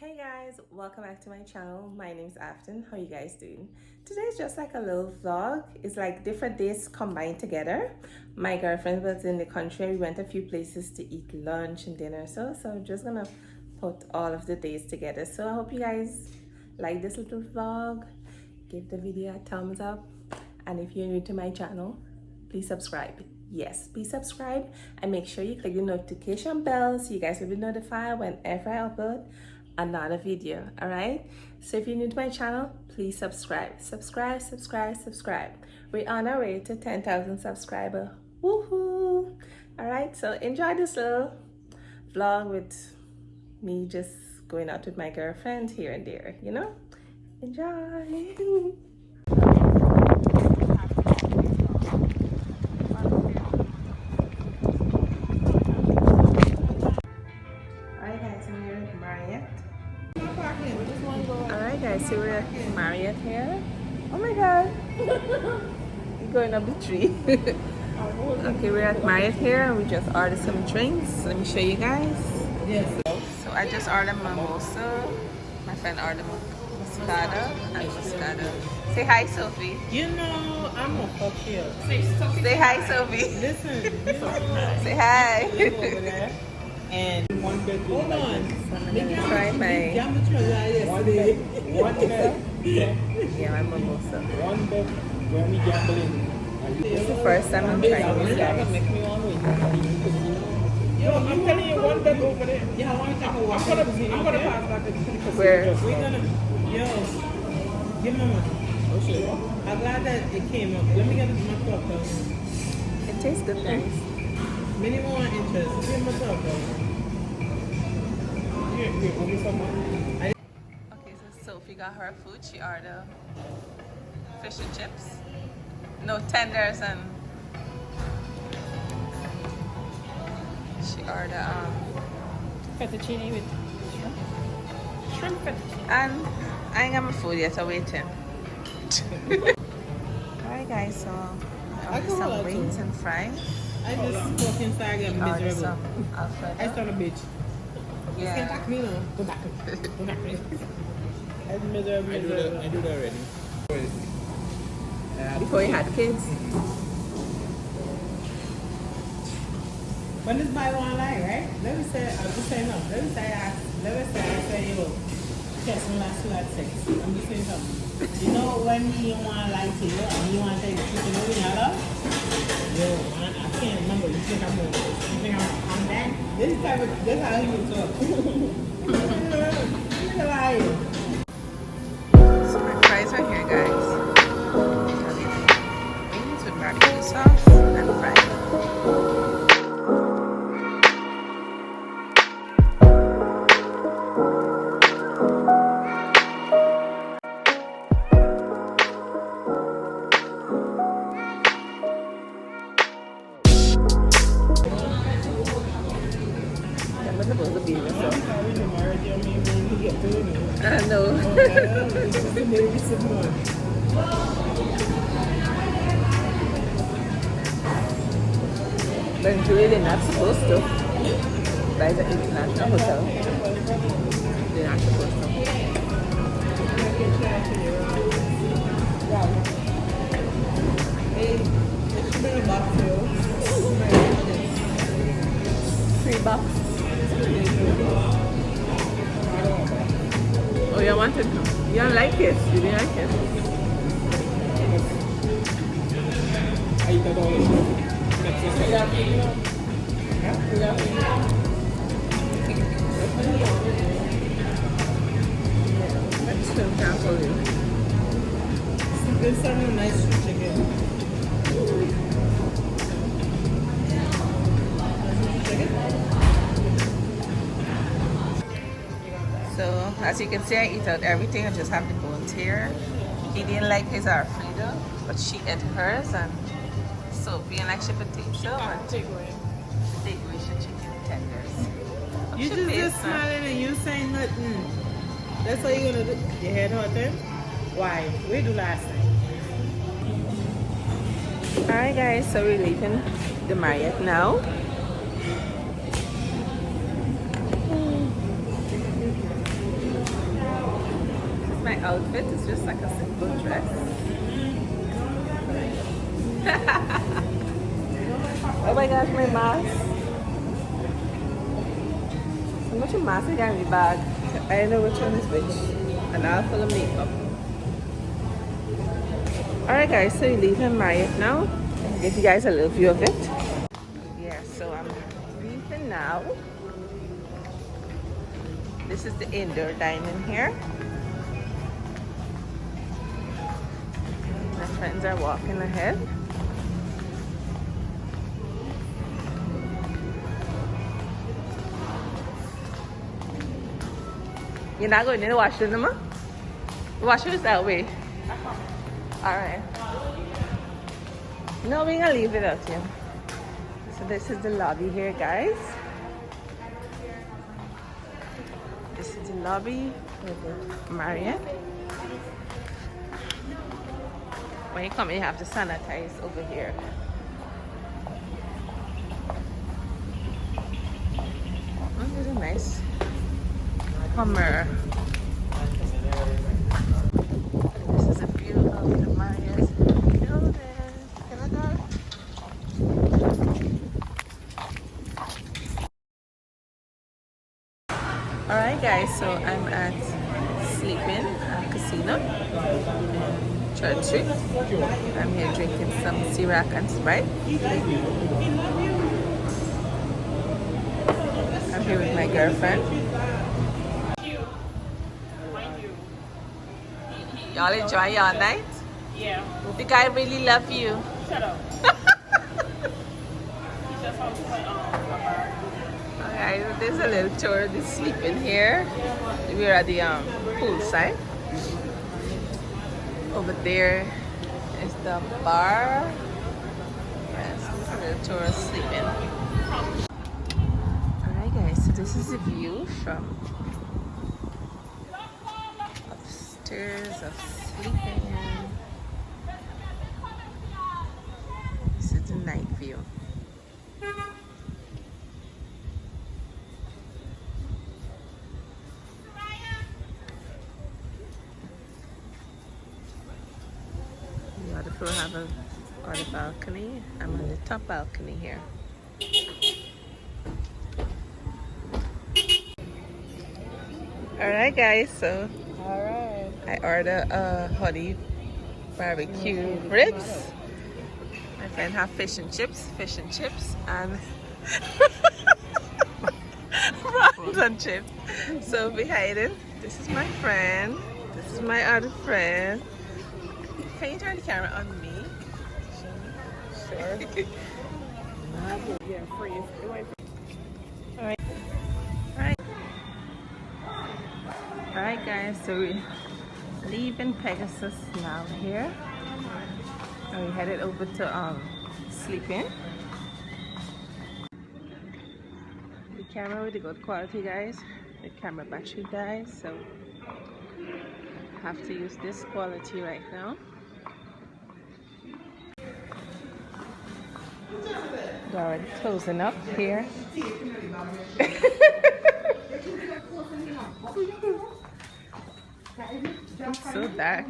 Hey guys, welcome back to my channel. My name is Afton. How you guys doing? Today's just like a little vlog. It's like different days combined together. My girlfriend was in the country. We went a few places to eat lunch and dinner. So I'm just gonna put all of the days together. So I hope you guys like this little vlog. Give the video a thumbs up. And if you're new to my channel, please subscribe. Yes, please subscribe and make sure you click the notification bell so you guys will be notified whenever I upload another video. All right, so if you're new to my channel, please subscribe. We're on our way to 10,000 subscribers. Woohoo! All right, so enjoy this little vlog with me just going out with my girlfriend here and there, you know. Enjoy. Alright guys, so we're at Marriott here. Oh my god! You're going up the tree. Okay, we're at Marriott here and we just ordered some drinks. Let me show you guys. Yes. So I just ordered mimosa. My friend ordered moscato and moscato. Say hi, Sophie. You know, I'm gonna fuck you. Say hi, Sophie. Listen, say hi. over there. And one bed. Hold on. Try my one bed. yeah, my mimosa. One bed when we gambling. This is the first time I'm trying this, guys. Yo, I'm telling you, one bed over there. Yeah, I want to take a walk. I'm gonna pass back to the casino. Where? We're gonna. Yo, give me one. Oh shit. I'm glad that it came up. Let me get my cup though. It tastes good, guys. Many more interest. Give me myself though. Here, owe me some money. Okay, so Sophie got her food. She ordered fish and chips. No, tenders and she ordered fettuccine with shrimp fettuccine. and I ain't got my food yet, I'm waiting. Alright guys, so I ordered some wings and fries. I just fucking started getting Ordered miserable. some Alfredo. I start a bitch. You can't Yeah. attack me now. Go back. Go back. I'm miserable. I do that already. Before you had kids. When this buy one line, right? Let me say, I'll just say no. Let me say, I say, yo, kiss me last two at sex. I'm just saying something. You know when he want to lie to you and he want to take the chicken over in your love? Yo, man, I can't remember. You think I'm going to, you think I'm that? This how he would talk. He's a liar. So my fries are here, guys. Wings with barbecue sauce and fries. I know. But really not supposed to. By the international hotel. They're not supposed to. $3. Oh, you wanted to? You don't like it? You didn't like it? I eat that all the Let's swim down for you. There's some nice chicken. So, as you can see, I eat out everything. I just have the bones here. He didn't like his Alfredo, but she ate hers, and Sophie and like she potato and takeaway should chicken tenders. You just smiling and you saying nothing. That's what you're gonna do. Your head hurting? Why? We do last night. Alright guys, so we're leaving the Marriott now. my outfit. It's just like a simple dress. Oh my gosh, my mask. So much of mask I got in my bag. I don't know which one is which. And all full of makeup. Alright guys, so we're leaving Marriott now. I'll give you guys a little view of it. Yeah, so I'm leaving now. This is the indoor dining here. My friends are walking ahead. You're not going in the washroom, no? The washroom is that way. Alright. No, we're gonna leave it out here. So this is the lobby here, guys. This is the lobby for the Marriott. When you come in, you have to sanitize over here. Oh, this is nice. Hummer. This is a view of the Marriott building. Can I go? Alright guys, so I'm at Sleeping Casino in Church Street. I'm here drinking some Ciroc and Sprite. I'm here with my girlfriend. Y'all enjoy your night? Yeah. The guy really love you. Shut up. Okay, so there's a little tour of the sleeping here. We're at the pool side. Over there is the bar. Yes, this is a little tour of sleeping. Alright guys, so this is the view from upstairs of sleeping. This is the night view. The other floor have a balcony. I'm on the top balcony here. Alright guys, so I ordered a honey barbecue ribs. My friend have fish and chips, and prawns and chips. So behind it, this is my friend. This is my other friend. Can you turn the camera on me? Sure. Yeah, freeze. Alright. Alright guys, so we're leaving Pegasus now here. And we headed over to Sleeping. The camera with the good quality guys. The camera battery dies, so I have to use this quality right now. They're already closing up here. It's so dark.